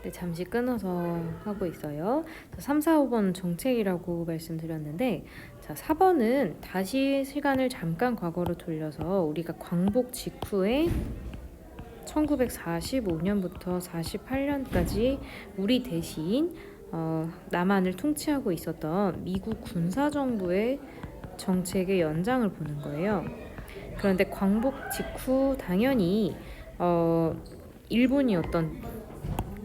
네, 잠시 끊어서 하고 있어요. 3, 4, 5번 정책이라고 말씀드렸는데, 자, 4번은 다시 시간을 잠깐 과거로 돌려서 우리가 광복 직후에 1945년부터 48년까지 우리 대신 남한을 통치하고 있었던 미국 군사정부의 정책의 연장을 보는 거예요. 그런데 광복 직후 당연히 일본이 어떤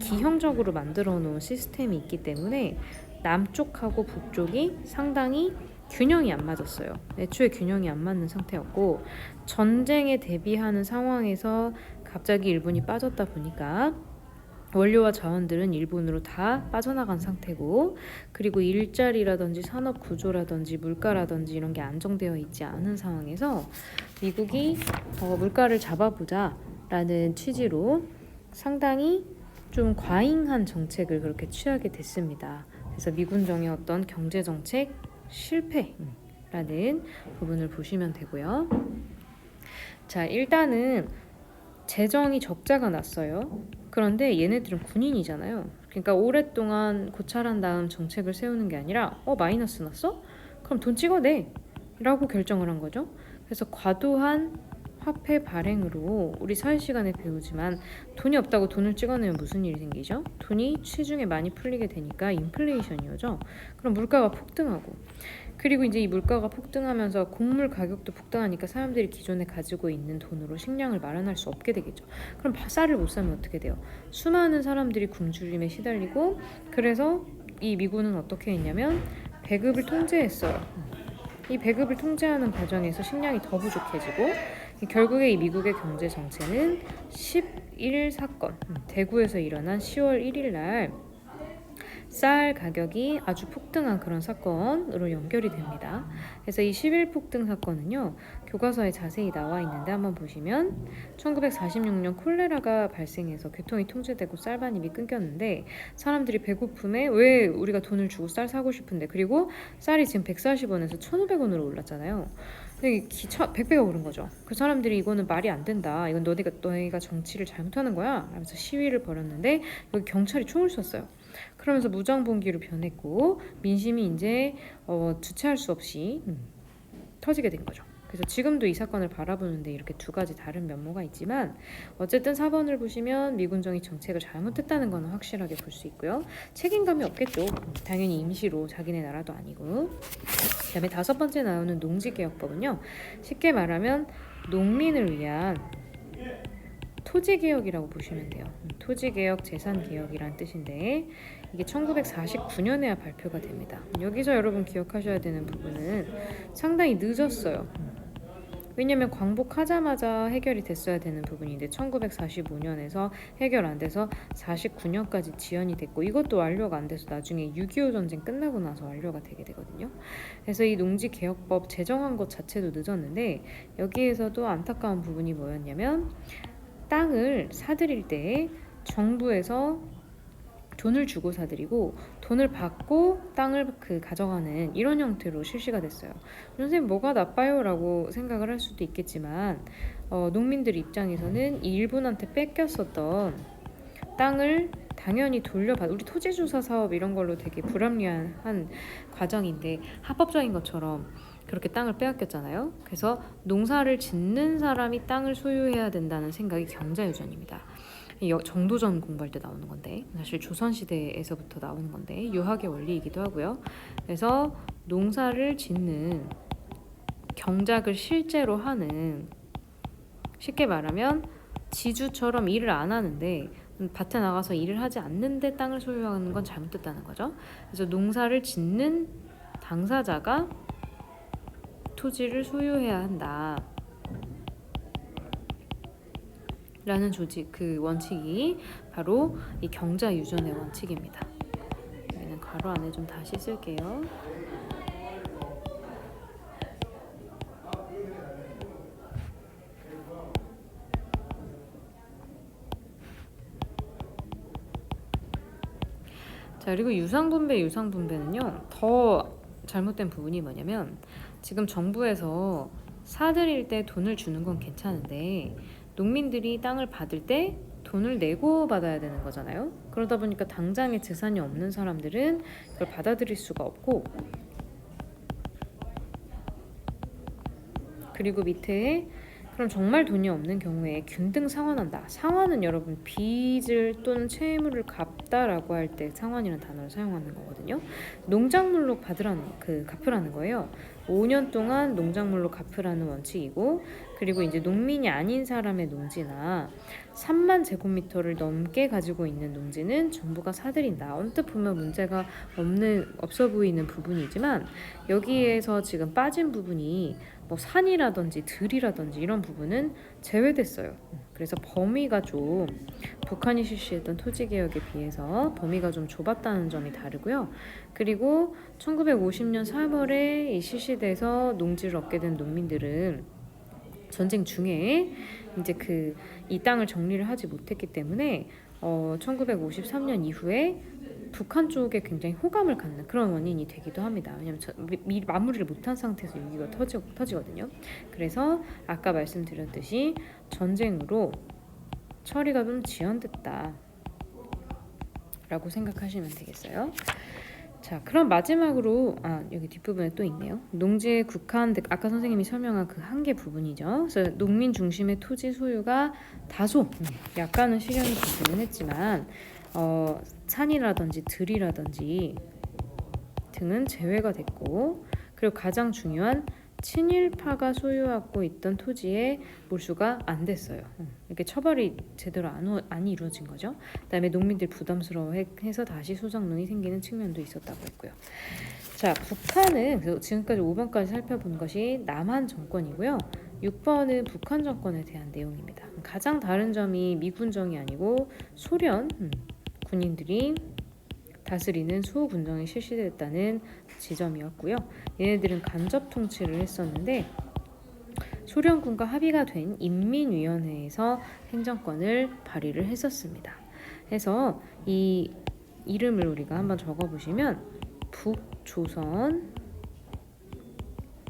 기형적으로 만들어 놓은 시스템이 있기 때문에 남쪽하고 북쪽이 상당히 균형이 안 맞았어요. 애초에 균형이 안 맞는 상태였고, 전쟁에 대비하는 상황에서 갑자기 일본이 빠졌다 보니까 원료와 자원들은 일본으로 다 빠져나간 상태고, 그리고 일자리라든지 산업 구조라든지 물가라든지 이런 게 안정되어 있지 않은 상황에서 미국이 물가를 잡아보자 라는 취지로 상당히 좀 과잉한 정책을 그렇게 취하게 됐습니다. 그래서 미군정의 어떤 경제정책 실패라는 부분을 보시면 되고요. 자, 일단은 재정이 적자가 났어요. 그런데 얘네들은 군인이잖아요. 그러니까 오랫동안 고찰한 다음 정책을 세우는 게 아니라 마이너스 났어? 그럼 돈 찍어내 라고 결정을 한 거죠. 그래서 과도한 화폐 발행으로 우리 사회 시간에 배우지만 돈이 없다고 돈을 찍어내면 무슨 일이 생기죠? 돈이 시중에 많이 풀리게 되니까 인플레이션이 오죠. 그럼 물가가 폭등하고, 그리고 이제 이 물가가 폭등하면서 곡물 가격도 폭등하니까 사람들이 기존에 가지고 있는 돈으로 식량을 마련할 수 없게 되겠죠. 그럼 쌀을 못 사면 어떻게 돼요? 수많은 사람들이 굶주림에 시달리고, 그래서 이 미군은 어떻게 했냐면 배급을 통제했어요. 이 배급을 통제하는 과정에서 식량이 더 부족해지고, 결국에 이 미국의 경제 정체는 11 사건, 대구에서 일어난 10월 1일 날 쌀 가격이 아주 폭등한 그런 사건으로 연결이 됩니다. 그래서 이 11 폭등 사건은요, 교과서에 자세히 나와 있는데 한번 보시면 1946년 콜레라가 발생해서 교통이 통제되고 쌀반입이 끊겼는데, 사람들이 배고픔에 왜 우리가 돈을 주고 쌀 사고 싶은데, 그리고 쌀이 지금 140원에서 1,500원으로 올랐잖아요. 100배가 오른 거죠. 그 사람들이 이거는 말이 안 된다. 이건 너희가 정치를 잘못하는 거야. 하면서 시위를 벌였는데 여기 경찰이 총을 쐈어요. 그러면서 무장봉기로 변했고 민심이 이제 주체할 수 없이 터지게 된 거죠. 그래서 지금도 이 사건을 바라보는데 이렇게 두 가지 다른 면모가 있지만, 어쨌든 4번을 보시면 미군정이 정책을 잘못했다는 건 확실하게 볼 수 있고요. 책임감이 없겠죠. 당연히 임시로 자기네 나라도 아니고. 그 다음에 5번째 나오는 농지개혁법은요, 쉽게 말하면 농민을 위한 토지개혁이라고 보시면 돼요. 토지개혁, 재산개혁이란 뜻인데 이게 1949년에야 발표가 됩니다. 여기서 여러분 기억하셔야 되는 부분은 상당히 늦었어요. 왜냐면 광복하자마자 해결이 됐어야 되는 부분인데 1945년에서 해결 안 돼서 49년까지 지연이 됐고, 이것도 완료가 안 돼서 나중에 6.25 전쟁 끝나고 나서 완료가 되게 되거든요. 그래서 이 농지개혁법 제정한 것 자체도 늦었는데, 여기에서도 안타까운 부분이 뭐였냐면 땅을 사들일 때 정부에서 돈을 주고 사들이고 돈을 받고 땅을 가져가는 이런 형태로 실시가 됐어요. 선생님 뭐가 나빠요? 라고 생각을 할 수도 있겠지만 농민들 입장에서는 이 일본한테 뺏겼었던 땅을 당연히 돌려받, 우리 토지조사 사업 이런 걸로 되게 불합리한 과정인데 합법적인 것처럼 그렇게 땅을 빼앗겼잖아요. 그래서 농사를 짓는 사람이 땅을 소유해야 된다는 생각이 경자유전입니다. 정도전 공부할 때 나오는 건데, 사실 조선시대에서부터 나오는 건데 유학의 원리이기도 하고요. 그래서 농사를 짓는, 경작을 실제로 하는, 쉽게 말하면 지주처럼 일을 안 하는데 밭에 나가서 일을 하지 않는데 땅을 소유하는 건 잘못됐다는 거죠. 그래서 농사를 짓는 당사자가 토지를 소유해야 한다 라는 그 원칙이 바로 이 경자유전의 원칙입니다. 여기는 괄호 안에 좀 다시 쓸게요. 자, 그리고 유상분배는요, 더 잘못된 부분이 뭐냐면, 지금 정부에서 사들일 때 돈을 주는 건 괜찮은데 농민들이 땅을 받을 때 돈을 내고 받아야 되는 거잖아요. 그러다 보니까 당장에 재산이 없는 사람들은 그걸 받아들일 수가 없고, 그리고 밑에 그럼 정말 돈이 없는 경우에 균등 상환한다. 상환은 여러분 빚을 또는 채무를 갚다라고 할 때 상환이라는 단어를 사용하는 거거든요. 농작물로 갚으라는 거예요. 5년 동안 농작물로 갚으라는 원칙이고, 그리고 이제 농민이 아닌 사람의 농지나 3만 제곱미터를 넘게 가지고 있는 농지는 정부가 사들인다. 언뜻 보면 문제가 없어 보이는 부분이지만, 여기에서 지금 빠진 부분이 뭐 산이라든지 들이라든지 이런 부분은 제외됐어요. 그래서 범위가 좀 북한이 실시했던 토지개혁에 비해서 범위가 좀 좁았다는 점이 다르고요. 그리고 1950년 3월에 실시돼서 농지를 얻게 된 농민들은 전쟁 중에 이제 이 땅을 정리를 하지 못했기 때문에 1953년 이후에 북한 쪽에 굉장히 호감을 갖는 그런 원인이 되기도 합니다. 왜냐하면 마무리를 못한 상태에서 6.25가 터지거든요. 그래서 아까 말씀드렸듯이 전쟁으로 처리가 좀 지연됐다 라고 생각하시면 되겠어요. 자, 그럼 마지막으로 여기 뒷부분에 또 있네요. 농지의 국한, 아까 선생님이 설명한 그 한계 부분이죠. 그래서 농민 중심의 토지 소유가 다소 약간은 실현이 되기는 했지만 산이라든지 들이라든지 등은 제외가 됐고, 그리고 가장 중요한 친일파가 소유하고 있던 토지의 몰수가 안 됐어요. 이렇게 처벌이 제대로 안 이루어진 거죠. 그다음에 농민들 부담스러워해서 다시 소작농이 생기는 측면도 있었다고 했고요. 자, 북한은 지금까지 5번까지 살펴본 것이 남한 정권이고요. 6번은 북한 정권에 대한 내용입니다. 가장 다른 점이 미군정이 아니고 소련 군인들이 다스리는 소군정이 실시됐다는 지점이었고요. 얘네들은 간접 통치를 했었는데 소련군과 합의가 된 인민위원회에서 행정권을 발휘를 했었습니다. 해서 이 이름을 우리가 한번 적어보시면 북조선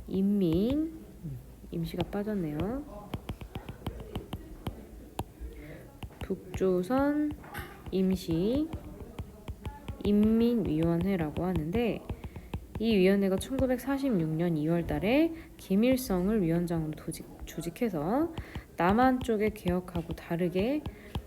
임시가 빠졌네요. 북조선 임시 인민위원회라고 하는데, 이 위원회가 1946년 2월 달에 김일성을 위원장으로 조직해서 남한 쪽의 개혁하고 다르게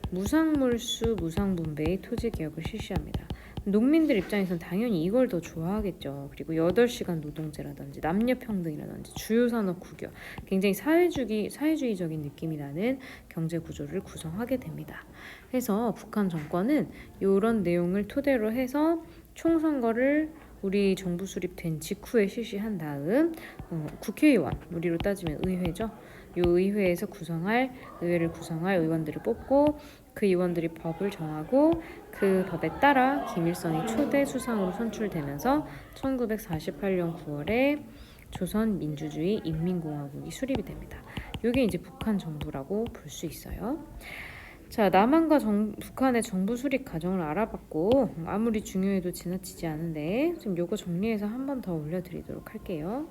무상몰수 무상분배의 토지개혁을 실시합니다. 농민들 입장에서는 당연히 이걸 더 좋아하겠죠. 그리고 8시간 노동제라든지 남녀평등이라든지 주요산업 국유, 굉장히 사회주의적인 느낌이 나는 경제구조를 구성하게 됩니다. 그래서 북한 정권은 이런 내용을 토대로 해서 총선거를 우리 정부 수립된 직후에 실시한 다음 국회의원, 우리로 따지면 의회죠. 이 의회에서 의회를 구성할 의원들을 뽑고, 그 의원들이 법을 정하고 그 법에 따라 김일성이 초대 수상으로 선출되면서 1948년 9월에 조선민주주의 인민공화국이 수립이 됩니다. 이게 이제 북한 정부라고 볼 수 있어요. 자, 남한과 북한의 정부 수립 과정을 알아봤고, 아무리 중요해도 지나치지 않은데 지금 요거 정리해서 한 번 더 올려드리도록 할게요.